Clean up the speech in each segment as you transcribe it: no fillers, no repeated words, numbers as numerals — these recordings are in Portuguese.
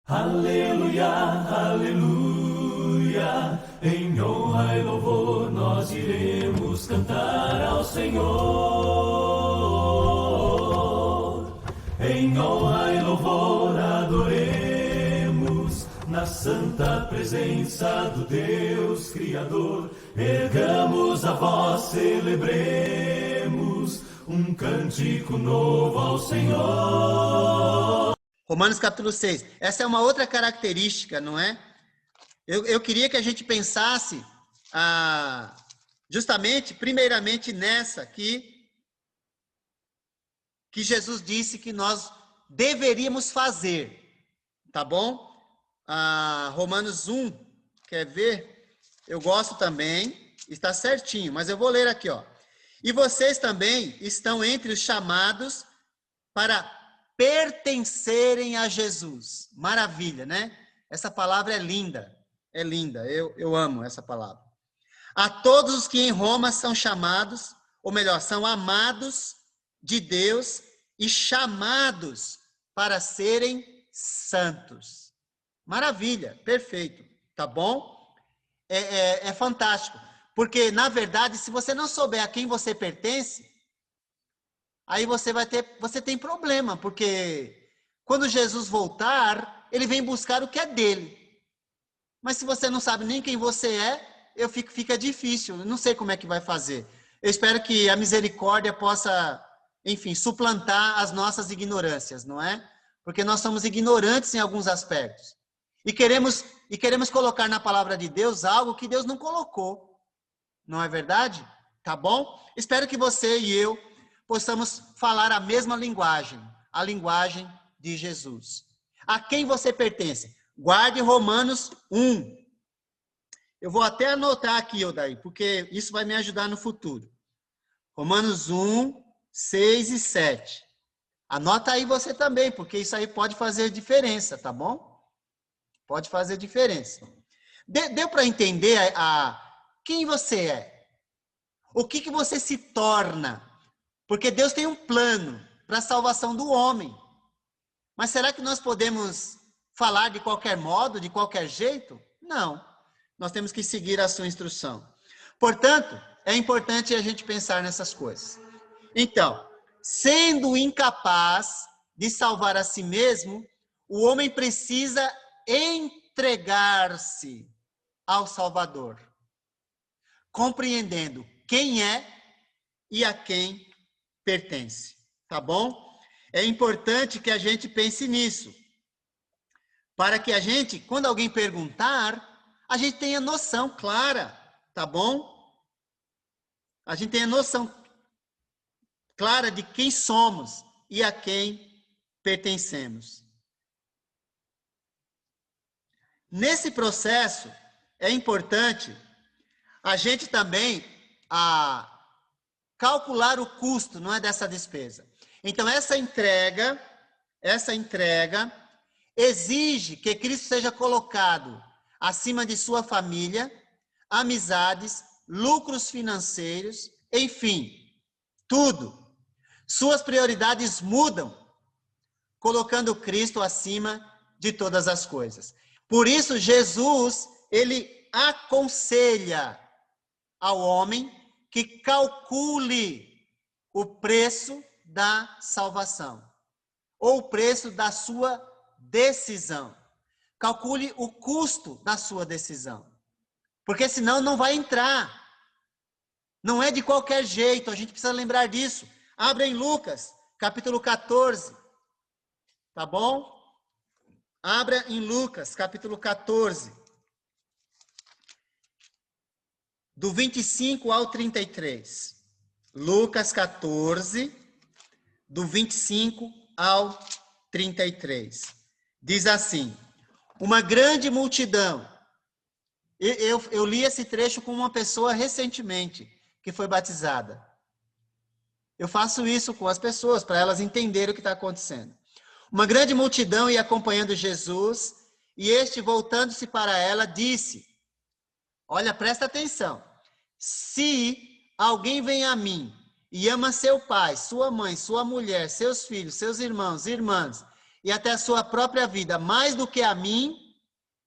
Aleluia, aleluia, em honra e louvor nós iremos cantar ao Senhor. Em honra e louvor adoremos na santa presença do Deus Criador. Ergamos a voz, celebremos um cântico novo ao Senhor. Romanos capítulo 6. Essa é uma outra característica, não é? Eu queria que a gente pensasse justamente, primeiramente, nessa que Jesus disse que nós deveríamos fazer, tá bom? Romanos 1, quer ver? Eu gosto também, está certinho, mas eu vou ler aqui, ó. E vocês também estão entre os chamados para pertencerem a Jesus. Maravilha, né? Essa palavra é linda, eu amo essa palavra. A todos os que em Roma são chamados, ou melhor, são amados de Deus e chamados para serem santos. Maravilha, perfeito, tá bom? É fantástico, porque na verdade, se você não souber a quem você pertence, aí você tem problema, porque quando Jesus voltar, ele vem buscar o que é dele. Mas se você não sabe nem quem você é, fica difícil, eu não sei como é que vai fazer. Eu espero que a misericórdia possa, enfim, suplantar as nossas ignorâncias, não é? Porque nós somos ignorantes em alguns aspectos. E queremos colocar na palavra de Deus algo que Deus não colocou. Não é verdade? Tá bom? Espero que você e eu possamos falar a mesma linguagem, a linguagem de Jesus. A quem você pertence? Guarde Romanos 1. Eu vou até anotar aqui, Odair, porque isso vai me ajudar no futuro. Romanos 1, 6 e 7. Anota aí você também, porque isso aí pode fazer diferença, tá bom? Pode fazer diferença. Deu para entender quem você é? O que você se torna? Porque Deus tem um plano para a salvação do homem. Mas será que nós podemos falar de qualquer modo, de qualquer jeito? Não. Nós temos que seguir a sua instrução. Portanto, é importante a gente pensar nessas coisas. Então, sendo incapaz de salvar a si mesmo, o homem precisa entregar-se ao Salvador, compreendendo quem é e a quem pertence, tá bom? É importante que a gente pense nisso, para que a gente, quando alguém perguntar, a gente tenha noção clara, tá bom? A gente tenha noção clara de quem somos e a quem pertencemos. Nesse processo, é importante a gente também calcular o custo, não é, dessa despesa. Então, essa entrega exige que Cristo seja colocado acima de sua família, amizades, lucros financeiros, enfim, tudo. Suas prioridades mudam, colocando Cristo acima de todas as coisas. Por isso, Jesus, ele aconselha ao homem que calcule o preço da salvação, ou o preço da sua decisão. Calcule o custo da sua decisão, porque senão não vai entrar. Não é de qualquer jeito, a gente precisa lembrar disso. Abra em Lucas, capítulo 14, tá bom? Abra em Lucas, capítulo 14, do 25 ao 33. Lucas 14, do 25 ao 33. Diz assim: uma grande multidão. Eu li esse trecho com uma pessoa recentemente, que foi batizada. Eu faço isso com as pessoas, para elas entenderem o que está acontecendo. Uma grande multidão ia acompanhando Jesus, e este, voltando-se para ela, disse: olha, presta atenção. Se alguém vem a mim e ama seu pai, sua mãe, sua mulher, seus filhos, seus irmãos, irmãs, e até a sua própria vida, mais do que a mim,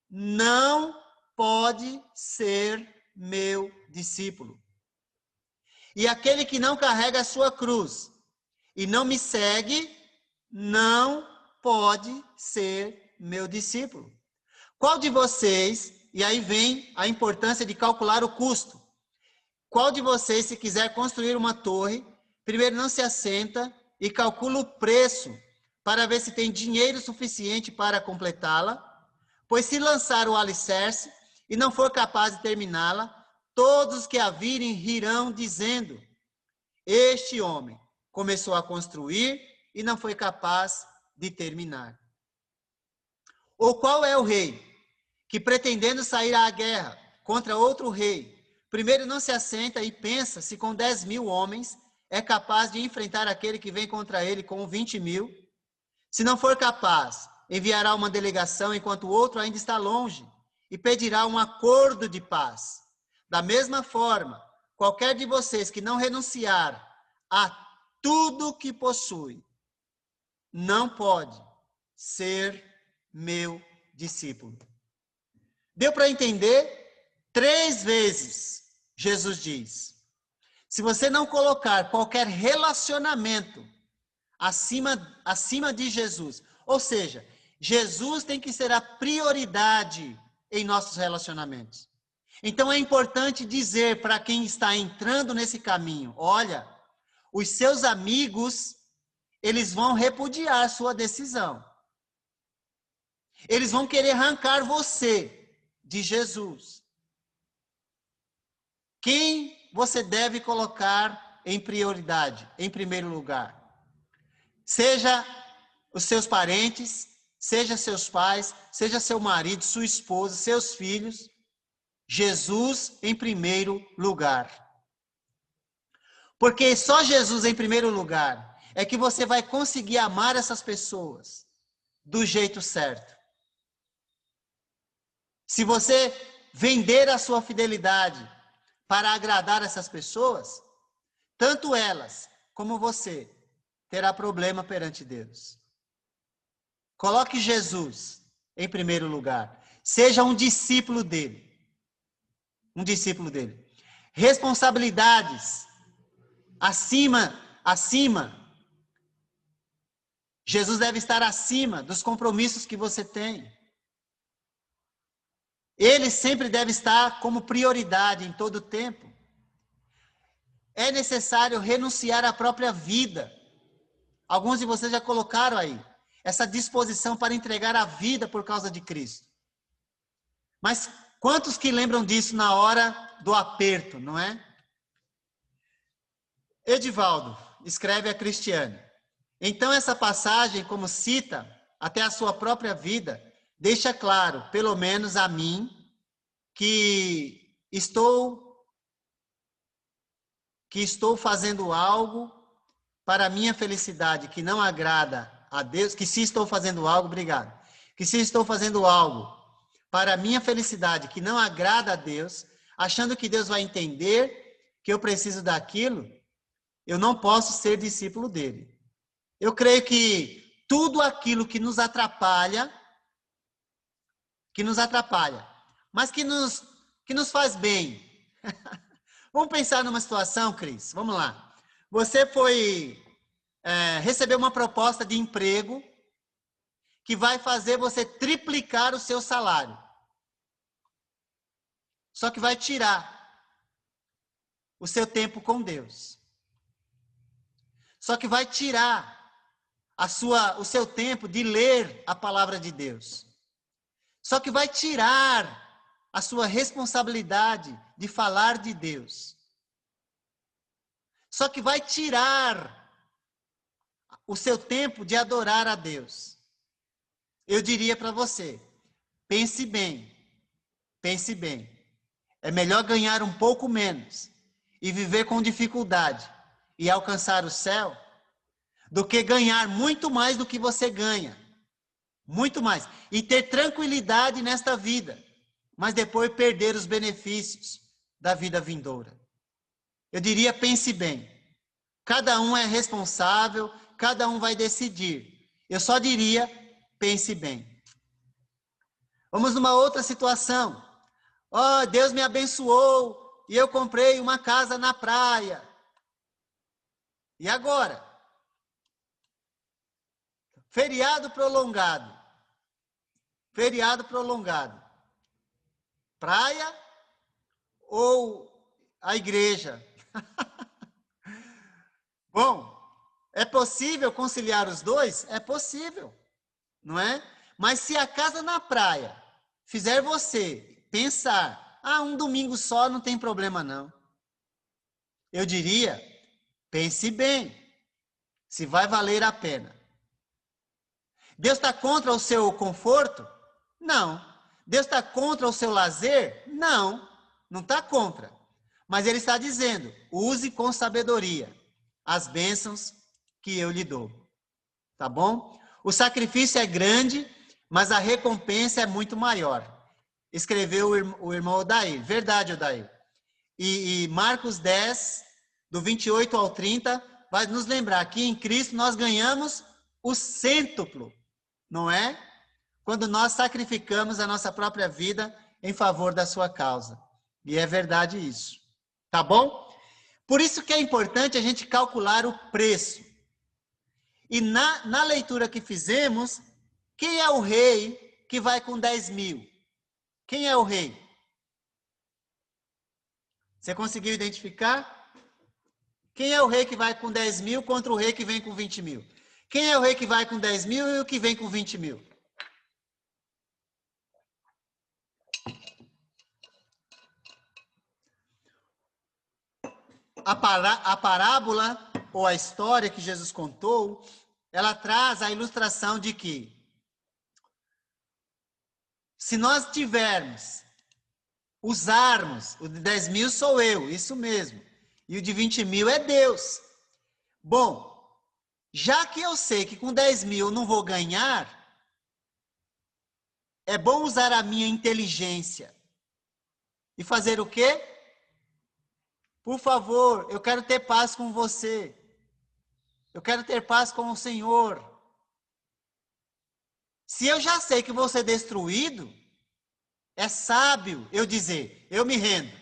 não pode ser meu discípulo. E aquele que não carrega a sua cruz e não me segue, não pode ser meu discípulo. Qual de vocês, e aí vem a importância de calcular o custo. Qual de vocês, se quiser construir uma torre, primeiro não se assenta e calcula o preço para ver se tem dinheiro suficiente para completá-la? Pois se lançar o alicerce e não for capaz de terminá-la, todos que a virem rirão dizendo: este homem começou a construir e não foi capaz de terminar. Ou qual é o rei que, pretendendo sair à guerra contra outro rei, primeiro não se assenta e pensa se com 10.000 homens é capaz de enfrentar aquele que vem contra ele com 20.000? Se não for capaz, enviará uma delegação enquanto o outro ainda está longe e pedirá um acordo de paz. Da mesma forma, qualquer de vocês que não renunciar a tudo que possui, não pode ser meu discípulo. Deu para entender? 3 vezes Jesus diz: se você não colocar qualquer relacionamento acima de Jesus, ou seja, Jesus tem que ser a prioridade em nossos relacionamentos. Então é importante dizer para quem está entrando nesse caminho: olha, os seus amigos, eles vão repudiar sua decisão. Eles vão querer arrancar você de Jesus. Quem você deve colocar em prioridade, em primeiro lugar? Seja os seus parentes, seja seus pais, seja seu marido, sua esposa, seus filhos. Jesus em primeiro lugar. Porque só Jesus em primeiro lugar é que você vai conseguir amar essas pessoas do jeito certo. Se você vender a sua fidelidade para agradar essas pessoas, tanto elas como você terá problema perante Deus. Coloque Jesus em primeiro lugar. Seja um discípulo dele. Um discípulo dele. Responsabilidades acima. Jesus deve estar acima dos compromissos que você tem. Ele sempre deve estar como prioridade em todo o tempo. É necessário renunciar à própria vida. Alguns de vocês já colocaram aí essa disposição para entregar a vida por causa de Cristo. Mas quantos que lembram disso na hora do aperto, não é? Edivaldo escreve a Cristiane: então essa passagem, como cita até a sua própria vida, deixa claro, pelo menos a mim, que estou fazendo algo para a minha felicidade que não agrada a Deus, que se estou fazendo algo para a minha felicidade que não agrada a Deus, achando que Deus vai entender que eu preciso daquilo, eu não posso ser discípulo dele. Eu creio que tudo aquilo que nos atrapalha, mas que nos faz bem. Vamos pensar numa situação, Cris, vamos lá. Você recebeu uma proposta de emprego que vai fazer você triplicar o seu salário. Só que vai tirar o seu tempo com Deus. Só que vai tirar o seu tempo de ler a palavra de Deus. Só que vai tirar a sua responsabilidade de falar de Deus. Só que vai tirar o seu tempo de adorar a Deus. Eu diria para você, pense bem. É melhor ganhar um pouco menos e viver com dificuldade e alcançar o céu, do que ganhar muito mais do que você ganha. Muito mais. E ter tranquilidade nesta vida, mas depois perder os benefícios da vida vindoura. Eu diria, pense bem. Cada um é responsável, cada um vai decidir. Eu só diria, pense bem. Vamos numa outra situação. Oh, Deus me abençoou e eu comprei uma casa na praia. E agora? Feriado prolongado. Feriado prolongado. Praia ou a igreja? Bom, é possível conciliar os dois? É possível, não é? Mas se a casa na praia fizer você pensar, um domingo só não tem problema não. Eu diria, pense bem, se vai valer a pena. Deus está contra o seu conforto? Não. Deus está contra o seu lazer? Não, não está contra. Mas Ele está dizendo, use com sabedoria as bênçãos que eu lhe dou. Tá bom? O sacrifício é grande, mas a recompensa é muito maior. Escreveu o irmão Odair. Verdade, Odair. E Marcos 10, do 28 ao 30, vai nos lembrar que em Cristo nós ganhamos o cêntuplo, não é? Quando nós sacrificamos a nossa própria vida em favor da sua causa. E é verdade isso. Tá bom? Por isso que é importante a gente calcular o preço. E na leitura que fizemos, quem é o rei que vai com 10 mil? Quem é o rei? Você conseguiu identificar? Quem é o rei que vai com 10 mil contra o rei que vem com 20 mil? Quem é o rei que vai com 10 mil e o que vem com 20 mil? A parábola ou a história que Jesus contou, ela traz a ilustração de que se nós usarmos, o de 10 mil sou eu, isso mesmo, e o de 20 mil é Deus. Bom, já que eu sei que com 10 mil eu não vou ganhar, é bom usar a minha inteligência e fazer o quê? Por favor, eu quero ter paz com você. Eu quero ter paz com o Senhor. Se eu já sei que vou ser destruído, é sábio eu dizer, eu me rendo.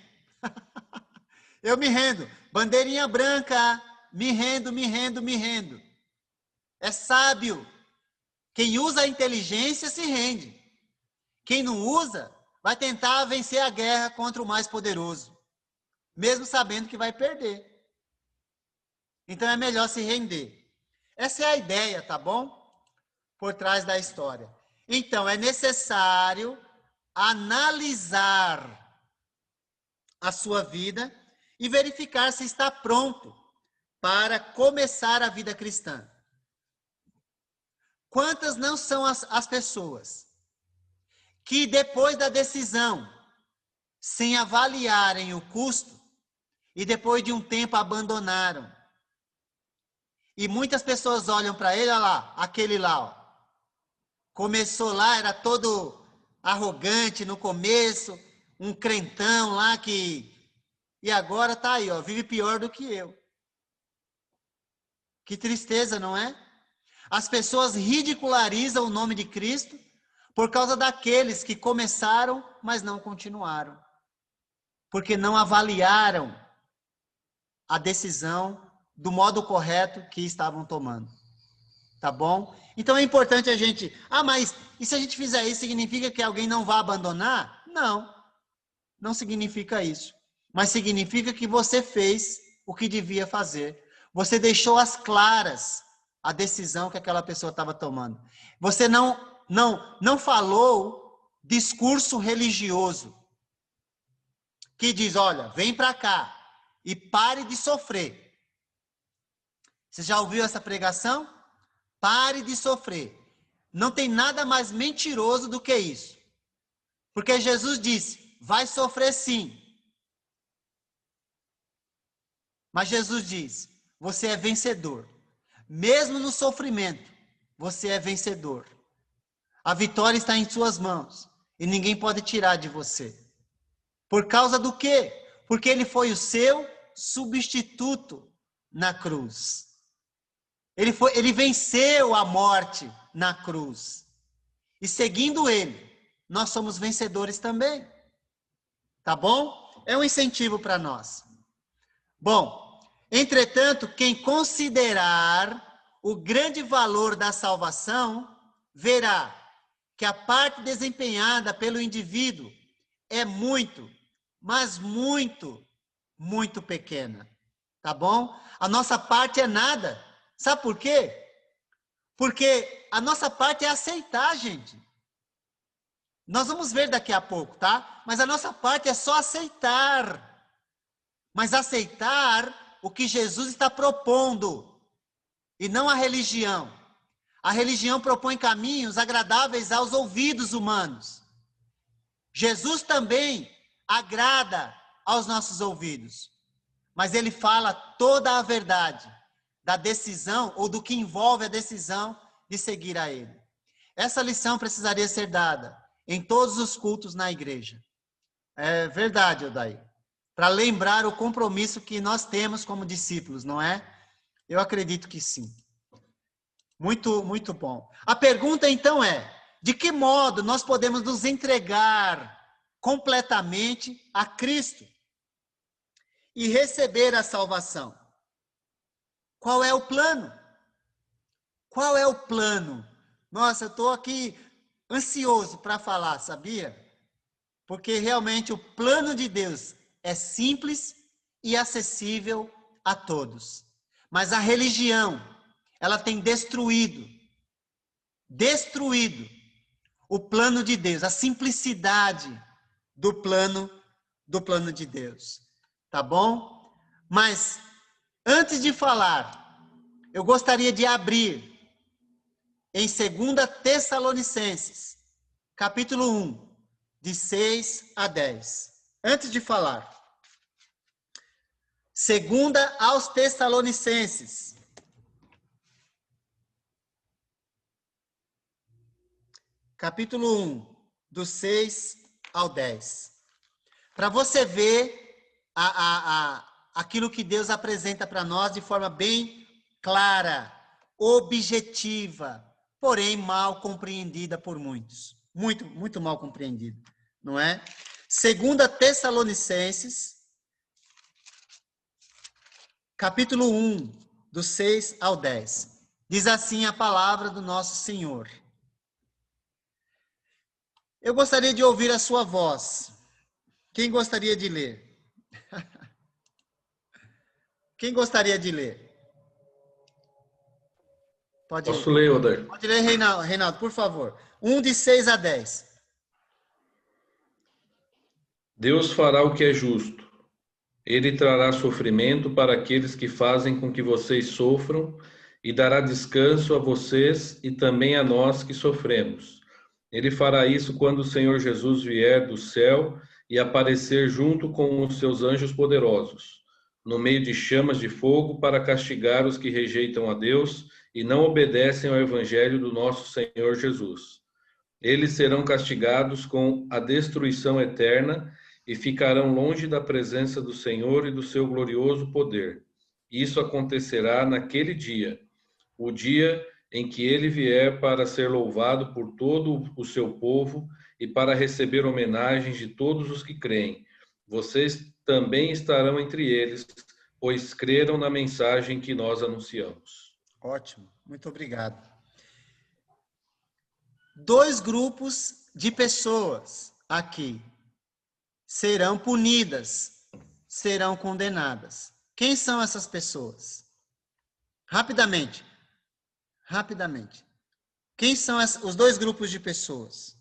Eu me rendo. Bandeirinha branca, me rendo, me rendo, me rendo. É sábio. Quem usa a inteligência se rende. Quem não usa, vai tentar vencer a guerra contra o mais poderoso, mesmo sabendo que vai perder. Então é melhor se render. Essa é a ideia, tá bom? Por trás da história. Então é necessário analisar a sua vida e verificar se está pronto para começar a vida cristã. Quantas não são as pessoas que depois da decisão, sem avaliarem o custo, e depois de um tempo abandonaram? E muitas pessoas olham para ele, olha lá, aquele lá, ó. Começou lá, era todo arrogante no começo, um crentão lá que... E agora tá aí, ó, vive pior do que eu. Que tristeza, não é? As pessoas ridicularizam o nome de Cristo por causa daqueles que começaram, mas não continuaram. Porque não avaliaram a decisão do modo correto que estavam tomando. Tá bom? Então é importante a gente... mas e se a gente fizer isso, significa que alguém não vai abandonar? Não, não significa isso. Mas significa que você fez o que devia fazer. Você deixou às claras a decisão que aquela pessoa estava tomando. Você não falou discurso religioso que diz, olha, vem para cá e pare de sofrer. Você já ouviu essa pregação? Pare de sofrer. Não tem nada mais mentiroso do que isso. Porque Jesus disse, vai sofrer sim. Mas Jesus diz, você é vencedor. Mesmo no sofrimento, você é vencedor. A vitória está em suas mãos. E ninguém pode tirar de você. Por causa do quê? Porque ele foi o seu substituto na cruz. Ele venceu a morte na cruz. e seguindo ele, nós somos vencedores também. Tá bom? É um incentivo para nós. Bom, entretanto, quem considerar o grande valor da salvação, verá que a parte desempenhada pelo indivíduo é muito, mas muito, muito pequena. Tá bom? A nossa parte é nada. Sabe por quê? Porque a nossa parte é aceitar, gente. Nós vamos ver daqui a pouco, tá? Mas a nossa parte é só aceitar. Mas aceitar o que Jesus está propondo. E não a religião. A religião propõe caminhos agradáveis aos ouvidos humanos. Jesus também agrada aos nossos ouvidos. Mas ele fala toda a verdade da decisão ou do que envolve a decisão de seguir a ele. Essa lição precisaria ser dada em todos os cultos na igreja. É verdade, Odair. Para lembrar o compromisso que nós temos como discípulos, não é? Eu acredito que sim. Muito, muito bom. A pergunta então é: de que modo nós podemos nos entregar completamente a Cristo e receber a salvação? Qual é o plano? Qual é o plano? Nossa, eu estou aqui ansioso para falar, sabia? Porque realmente o plano de Deus é simples e acessível a todos. Mas a religião, ela tem destruído o plano de Deus, a simplicidade do plano de Deus. Tá bom? Mas antes de falar, eu gostaria de abrir em 2 Tessalonicenses, capítulo 1, de 6 a 10. Antes de falar, 2 aos Tessalonicenses, capítulo 1, do 6 ao 10. Para você ver aquilo que Deus apresenta para nós de forma bem clara, objetiva, porém mal compreendida por muitos. Muito, muito mal compreendida, não é? 2 Tessalonicenses, capítulo 1, do 6 ao 10. Diz assim a palavra do nosso Senhor. Eu gostaria de ouvir a sua voz. Quem gostaria de ler? Quem gostaria de ler? Posso ler, Odair? Pode ler, Reinaldo, por favor. 1 de 6 a 10. Deus fará o que é justo. Ele trará sofrimento para aqueles que fazem com que vocês sofram e dará descanso a vocês e também a nós que sofremos. Ele fará isso quando o Senhor Jesus vier do céu e aparecer junto com os seus anjos poderosos, no meio de chamas de fogo para castigar os que rejeitam a Deus e não obedecem ao evangelho do nosso Senhor Jesus. Eles serão castigados com a destruição eterna e ficarão longe da presença do Senhor e do seu glorioso poder. Isso acontecerá naquele dia, o dia em que ele vier para ser louvado por todo o seu povo e para receber homenagens de todos os que creem. Vocês também estarão entre eles, pois creram na mensagem que nós anunciamos. Ótimo, muito obrigado. 2 grupos de pessoas aqui serão punidas, serão condenadas. Quem são essas pessoas? Rapidamente. Quem são os 2 grupos de pessoas?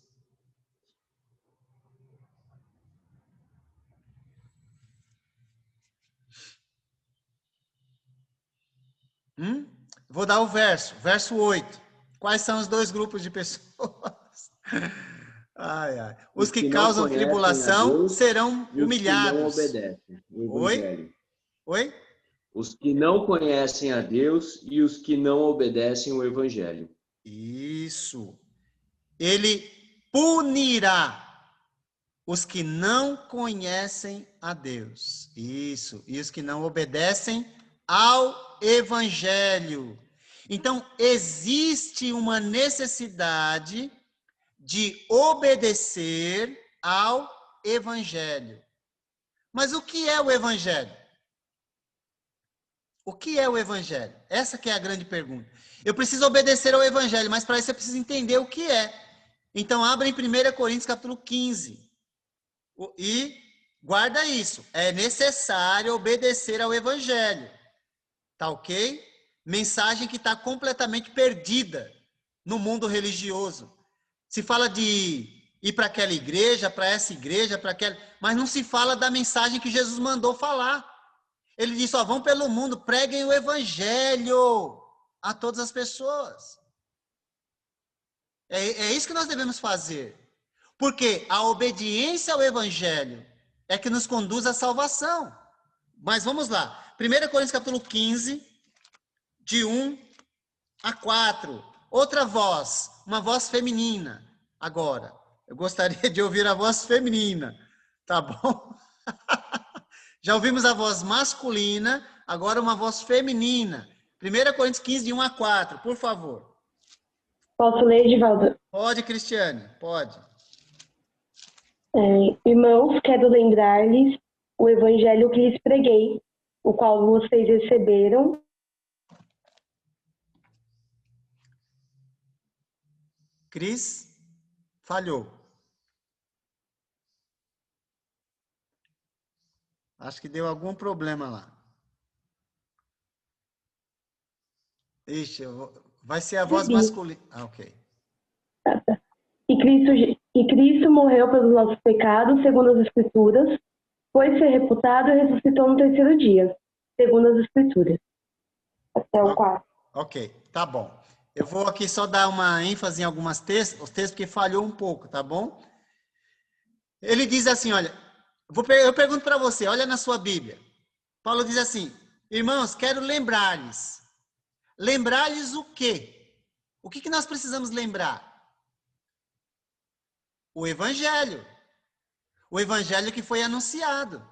Vou dar o verso 8. Quais são os 2 grupos de pessoas? Os que causam tribulação serão humilhados. Os que não obedecem o evangelho. Oi? Os que não conhecem a Deus e os que não obedecem o evangelho. Isso. Ele punirá os que não conhecem a Deus. Isso. E os que não obedecem ao evangelho. Então, existe uma necessidade de obedecer ao Evangelho. Mas o que é o Evangelho? O que é o Evangelho? Essa que é a grande pergunta. Eu preciso obedecer ao Evangelho, mas para isso eu preciso entender o que é. Então, abra em 1 Coríntios capítulo 15. E guarda isso. É necessário obedecer ao Evangelho. Tá ok? Mensagem que está completamente perdida no mundo religioso. Se fala de ir para aquela igreja, para essa igreja, para aquela... Mas não se fala da mensagem que Jesus mandou falar. Ele disse, vão pelo mundo, preguem o Evangelho a todas as pessoas. É isso que nós devemos fazer. Porque a obediência ao Evangelho é que nos conduz à salvação. Mas vamos lá. 1 Coríntios capítulo 15, de 1 a 4. Outra voz, uma voz feminina. Agora, eu gostaria de ouvir a voz feminina. Tá bom? Já ouvimos a voz masculina, agora uma voz feminina. 1 Coríntios 15, de 1 a 4, por favor. Posso ler, Edivaldo? Pode, Cristiane, pode. Irmãos, quero lembrar-lhes o evangelho que lhes preguei, o qual vocês receberam. Cris, falhou. Acho que deu algum problema lá. Ixi, vai ser a voz masculina. Ok. E Cristo morreu pelos nossos pecados, segundo as Escrituras, foi ser reputado e ressuscitou no terceiro dia, segundo as Escrituras. Até o 4. Ok, tá bom. Eu vou aqui só dar uma ênfase em algumas textos, porque falhou um pouco, tá bom? Ele diz assim, olha, eu pergunto para você, olha na sua Bíblia. Paulo diz assim, irmãos, quero lembrar-lhes. Lembrar-lhes o quê? O que nós precisamos lembrar? O Evangelho. O Evangelho que foi anunciado.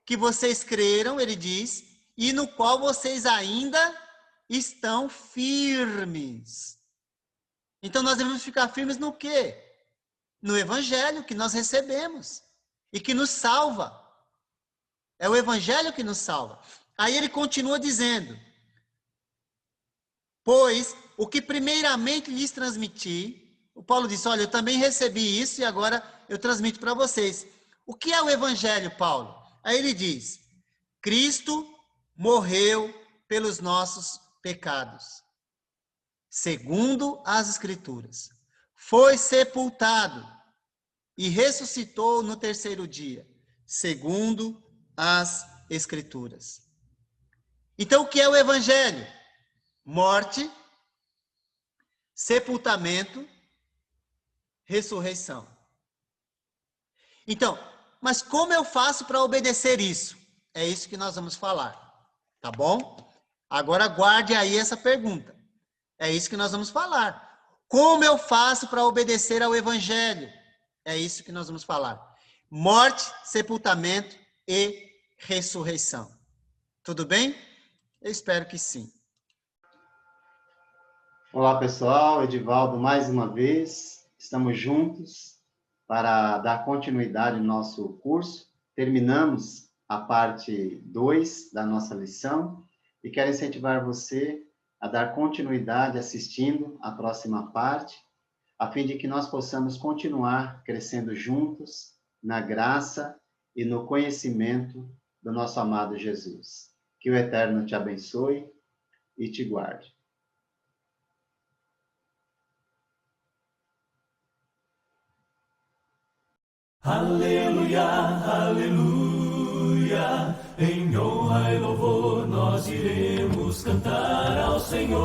Que vocês creram, ele diz, e no qual vocês ainda estão firmes. Então nós devemos ficar firmes no quê? No Evangelho que nós recebemos e que nos salva. É o Evangelho que nos salva. Aí ele continua dizendo, pois o que primeiramente lhes transmiti, o Paulo disse, olha, eu também recebi isso e agora eu transmito para vocês. O que é o Evangelho, Paulo? Aí ele diz, Cristo morreu pelos nossos pecados, segundo as Escrituras. Foi sepultado e ressuscitou no terceiro dia, segundo as Escrituras. Então, o que é o Evangelho? Morte, sepultamento, ressurreição. Então, mas como eu faço para obedecer isso? É isso que nós vamos falar, tá bom? Agora guarde aí essa pergunta. É isso que nós vamos falar. Como eu faço para obedecer ao Evangelho? É isso que nós vamos falar. Morte, sepultamento e ressurreição. Tudo bem? Eu espero que sim. Olá, pessoal. Edivaldo, mais uma vez. Estamos juntos para dar continuidade no nosso curso. Terminamos a parte 2 da nossa lição e quero incentivar você a dar continuidade assistindo a próxima parte, a fim de que nós possamos continuar crescendo juntos na graça e no conhecimento do nosso amado Jesus. Que o Eterno te abençoe e te guarde. Aleluia, aleluia, em honra e louvor nós iremos cantar ao Senhor.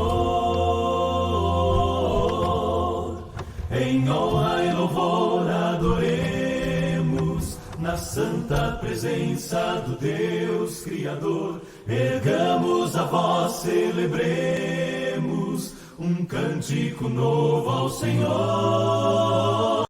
Em honra e louvor adoremos na santa presença do Deus Criador. Ergamos a voz, celebremos um cântico novo ao Senhor.